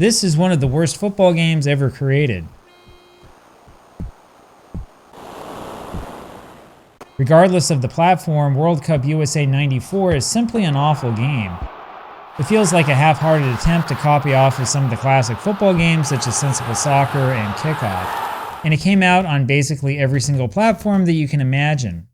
This is one of the worst football games ever created. Regardless of the platform, World Cup USA 94 is simply an awful game. It feels like a half-hearted attempt to copy off of some of the classic football games such as Sensible Soccer and Kickoff, and it came out on basically every single platform that you can imagine.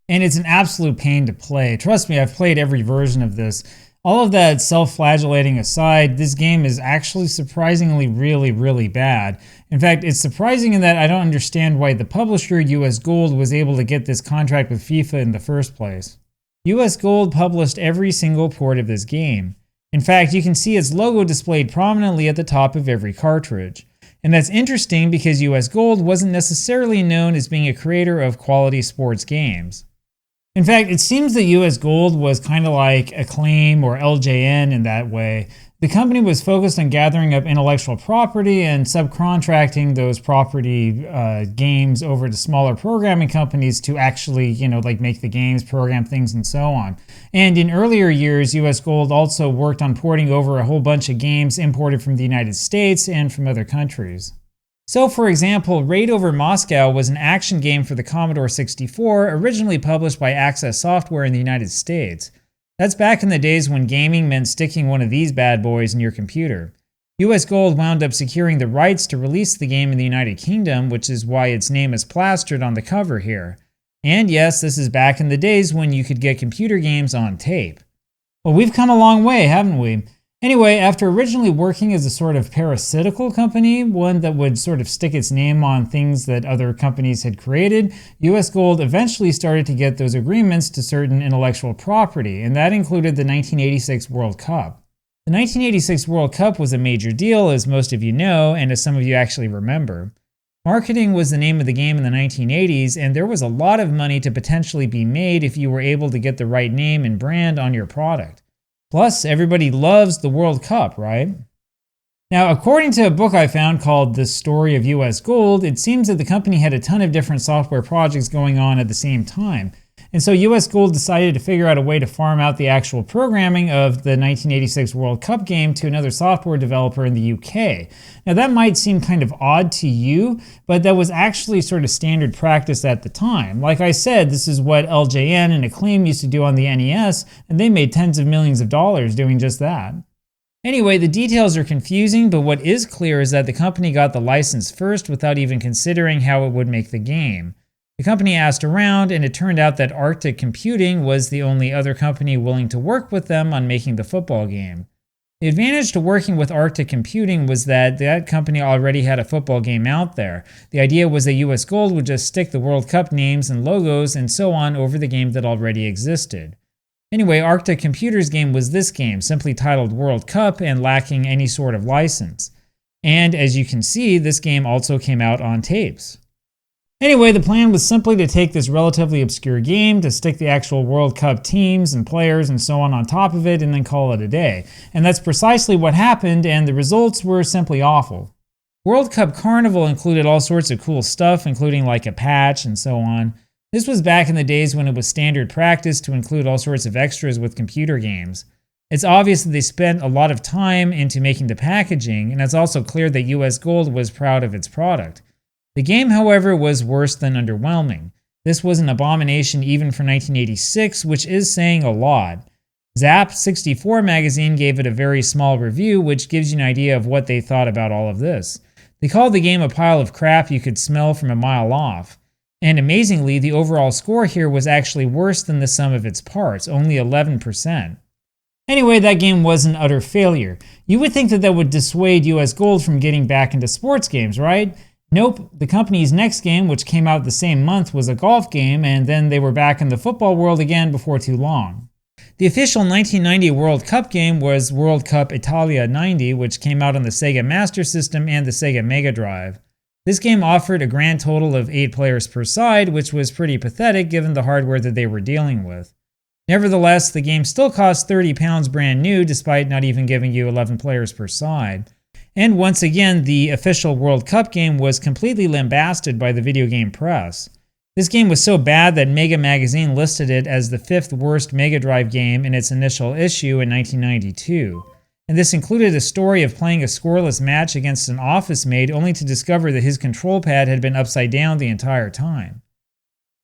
And it's an absolute pain to play. Trust me, I've played every version of this. All of that self-flagellating aside, this game is actually surprisingly really bad. In fact, it's surprising in that I don't understand why the publisher, US Gold, was able to get this contract with FIFA in the first place. US Gold published every single port of this game. In fact, you can see its logo displayed prominently at the top of every cartridge. And that's interesting because US Gold wasn't necessarily known as being a creator of quality sports games. In fact, it seems that US Gold was kind of like Acclaim or LJN in that way. The company was focused on gathering up intellectual property and subcontracting those property games over to smaller programming companies to actually, make the games, program things, and so on. And in earlier years, US Gold also worked on porting over a whole bunch of games imported from the United States and from other countries. So, for example, Raid Over Moscow was an action game for the Commodore 64, originally published by Access Software in the United States. That's back in the days when gaming meant sticking one of these bad boys in your computer. US Gold wound up securing the rights to release the game in the United Kingdom, which is why its name is plastered on the cover here. And yes, this is back in the days when you could get computer games on tape. Well, we've come a long way, haven't we? Anyway, after originally working as a sort of parasitical company, one that would sort of stick its name on things that other companies had created, US Gold eventually started to get those agreements to certain intellectual property, and that included the 1986 World Cup. The 1986 World Cup was a major deal, as most of you know, and as some of you actually remember. Marketing was the name of the game in the 1980s, and there was a lot of money to potentially be made if you were able to get the right name and brand on your product. Plus, everybody loves the World Cup, right? Now, according to a book I found called The Story of US Gold, it seems that the company had a ton of different software projects going on at the same time. And so US Gold decided to figure out a way to farm out the actual programming of the 1986 World Cup game to another software developer in the UK. Now that might seem kind of odd to you, but that was actually sort of standard practice at the time. Like I said, this is what LJN and Acclaim used to do on the NES, and they made tens of millions of dollars doing just that. Anyway, the details are confusing, but what is clear is that the company got the license first without even considering how it would make the game. The company asked around, and it turned out that Arctic Computing was the only other company willing to work with them on making the football game. The advantage to working with Arctic Computing was that that company already had a football game out there. The idea was that US Gold would just stick the World Cup names and logos and so on over the game that already existed. Anyway, Arctic Computer's game was this game, simply titled World Cup and lacking any sort of license. And as you can see, this game also came out on tapes. Anyway, the plan was simply to take this relatively obscure game, to stick the actual World Cup teams and players and so on top of it, and then call it a day. And that's precisely what happened, and the results were simply awful. World Cup Carnival included all sorts of cool stuff, including like a patch and so on. This was back in the days when it was standard practice to include all sorts of extras with computer games. It's obvious that they spent a lot of time into making the packaging, and it's also clear that US Gold was proud of its product. The game, however, was worse than underwhelming. This was an abomination even for 1986, which is saying a lot. Zap 64 magazine gave it a very small review, which gives you an idea of what they thought about all of this. They called the game a pile of crap you could smell from a mile off. And amazingly, the overall score here was actually worse than the sum of its parts, only 11%. Anyway, that game was an utter failure. You would think that that would dissuade US Gold from getting back into sports games, right? Nope, the company's next game, which came out the same month, was a golf game, and then they were back in the football world again before too long. The official 1990 World Cup game was World Cup Italia 90, which came out on the Sega Master System and the Sega Mega Drive. This game offered a grand total of 8 players per side, which was pretty pathetic given the hardware that they were dealing with. Nevertheless, the game still cost £30 brand new, despite not even giving you 11 players per side. And once again, the official World Cup game was completely lambasted by the video game press. This game was so bad that Mega Magazine listed it as the 5th worst Mega Drive game in its initial issue in 1992. And this included a story of playing a scoreless match against an office mate only to discover that his control pad had been upside down the entire time.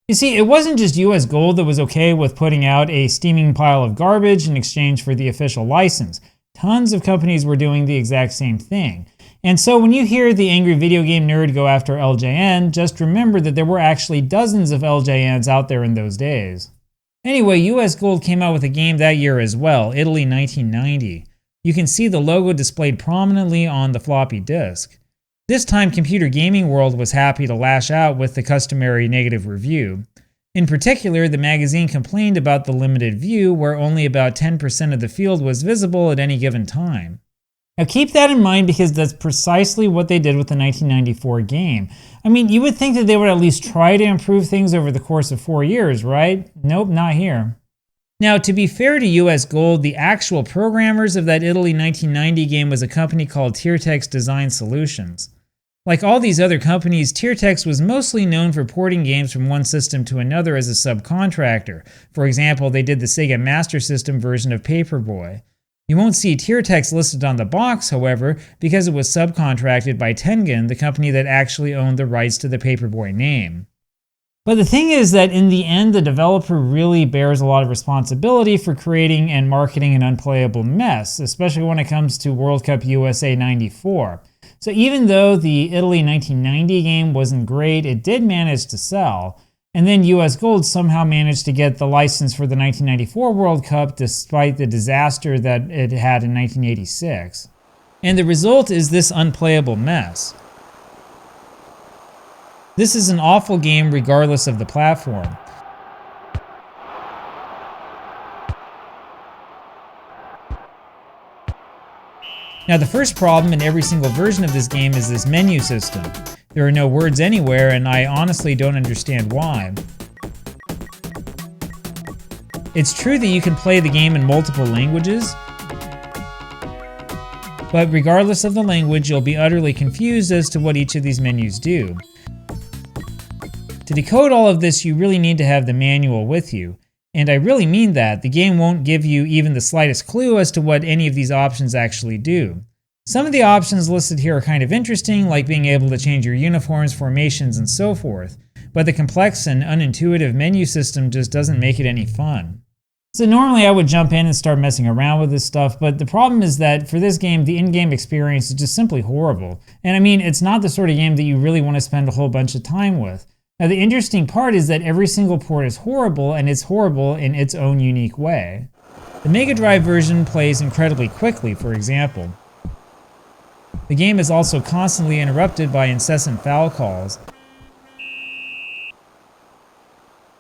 You see, it wasn't just US Gold that was okay with putting out a steaming pile of garbage in exchange for the official license. Tons of companies were doing the exact same thing. And so when you hear the angry video game nerd go after LJN, just remember that there were actually dozens of LJNs out there in those days. Anyway, US Gold came out with a game that year as well, Italy 1990. You can see the logo displayed prominently on the floppy disk. This time, Computer Gaming World was happy to lash out with the customary negative review. In particular, the magazine complained about the limited view, where only about 10% of the field was visible at any given time. Now keep that in mind because that's precisely what they did with the 1994 game. I mean, you would think that they would at least try to improve things over the course of 4 years, right? Nope, not here. Now, to be fair to US Gold, the actual programmers of that Italy 1990 game was a company called Tiertex Design Solutions. Like all these other companies, Tiertex was mostly known for porting games from one system to another as a subcontractor. For example, they did the Sega Master System version of Paperboy. You won't see Tiertex listed on the box, however, because it was subcontracted by Tengen, the company that actually owned the rights to the Paperboy name. But the thing is that in the end, the developer really bears a lot of responsibility for creating and marketing an unplayable mess, especially when it comes to World Cup USA 94. So even though the Italy 1990 game wasn't great, it did manage to sell. And then US Gold somehow managed to get the license for the 1994 World Cup despite the disaster that it had in 1986. And the result is this unplayable mess. This is an awful game regardless of the platform. Now the first problem in every single version of this game is this menu system. There are no words anywhere, and I honestly don't understand why. It's true that you can play the game in multiple languages, but regardless of the language, you'll be utterly confused as to what each of these menus do. To decode all of this, you really need to have the manual with you. And I really mean that. The game won't give you even the slightest clue as to what any of these options actually do. Some of the options listed here are kind of interesting, like being able to change your uniforms, formations, and so forth. But the complex and unintuitive menu system just doesn't make it any fun. So normally I would jump in and start messing around with this stuff, but the problem is that for this game, the in-game experience is just simply horrible. And I mean, it's not the sort of game that you really want to spend a whole bunch of time with. Now the interesting part is that every single port is horrible, and it's horrible in its own unique way. The Mega Drive version plays incredibly quickly, for example. The game is also constantly interrupted by incessant foul calls,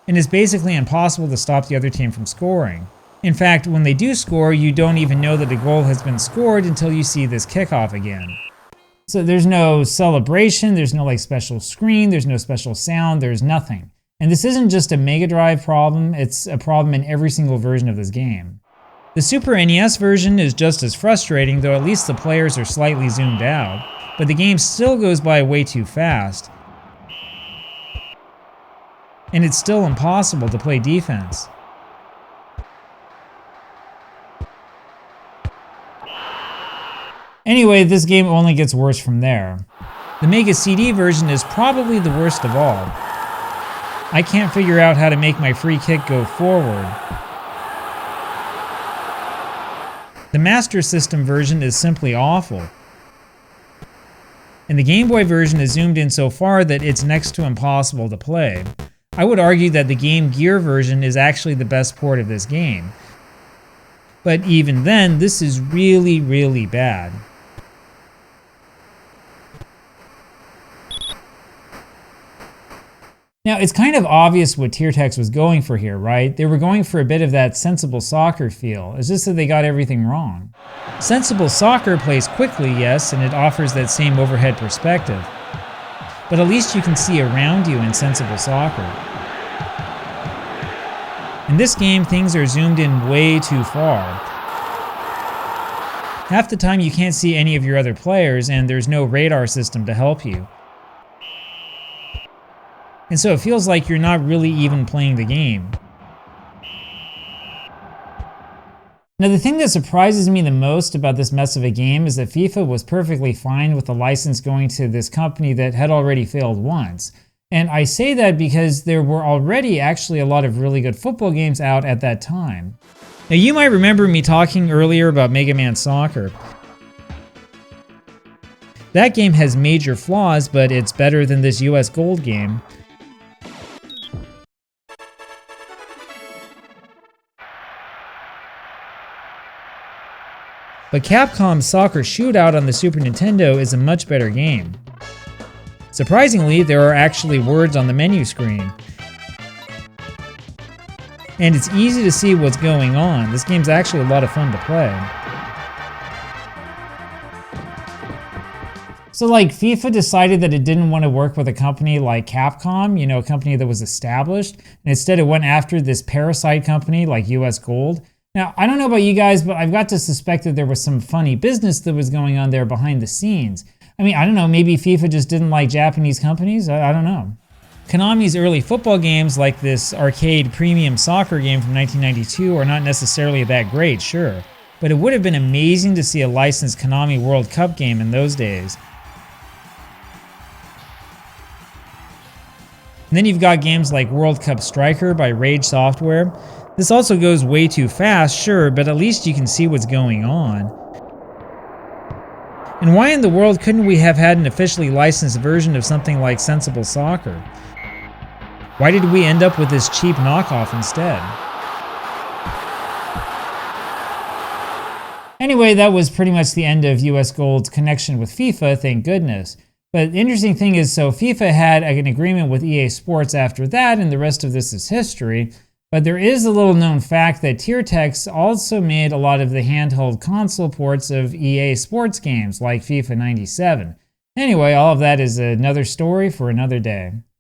and it's basically impossible to stop the other team from scoring. In fact, when they do score, you don't even know that a goal has been scored until you see this kickoff again. So there's no celebration, there's no special screen, there's no special sound, there's nothing. And this isn't just a Mega Drive problem, it's a problem in every single version of this game. The Super NES version is just as frustrating, though at least the players are slightly zoomed out, but the game still goes by way too fast. And it's still impossible to play defense. Anyway, this game only gets worse from there. The Mega CD version is probably the worst of all. I can't figure out how to make my free kick go forward. The Master System version is simply awful. And the Game Boy version is zoomed in so far that it's next to impossible to play. I would argue that the Game Gear version is actually the best port of this game. But even then, this is really, really bad. Now, it's kind of obvious what Tiertex was going for here, right? They were going for a bit of that Sensible Soccer feel. It's just that they got everything wrong. Sensible Soccer plays quickly, yes, and it offers that same overhead perspective. But at least you can see around you in Sensible Soccer. In this game, things are zoomed in way too far. Half the time you can't see any of your other players, and there's no radar system to help you. and so it feels like you're not really even playing the game. Now, the thing that surprises me the most about this mess of a game is that FIFA was perfectly fine with the license going to this company that had already failed once. And I say that because there were already actually a lot of really good football games out at that time. Now, you might remember me talking earlier about Mega Man Soccer. That game has major flaws, but it's better than this US Gold game. But Capcom's Soccer Shootout on the Super Nintendo is a much better game. Surprisingly, there are actually words on the menu screen. And it's easy to see what's going on. This game's actually a lot of fun to play. So like, FIFA decided that it didn't want to work with a company like Capcom, you know, a company that was established, and instead it went after this parasite company like US Gold. Now, I don't know about you guys, but I've got to suspect that there was some funny business that was going on there behind the scenes. I mean, I don't know, maybe FIFA just didn't like Japanese companies? I don't know. Konami's early football games, like this arcade premium soccer game from 1992, are not necessarily that great, sure. But it would have been amazing to see a licensed Konami World Cup game in those days. And then you've got games like World Cup Striker by Rage Software. This also goes way too fast, sure, but at least you can see what's going on. And why in the world couldn't we have had an officially licensed version of something like Sensible Soccer? Why did we end up with this cheap knockoff instead? Anyway, that was pretty much the end of US Gold's connection with FIFA, thank goodness. But the interesting thing is, so FIFA had an agreement with EA Sports after that, and the rest of this is history. But there is a little known fact that Tiertex also made a lot of the handheld console ports of EA Sports games like FIFA 97. Anyway, all of that is another story for another day.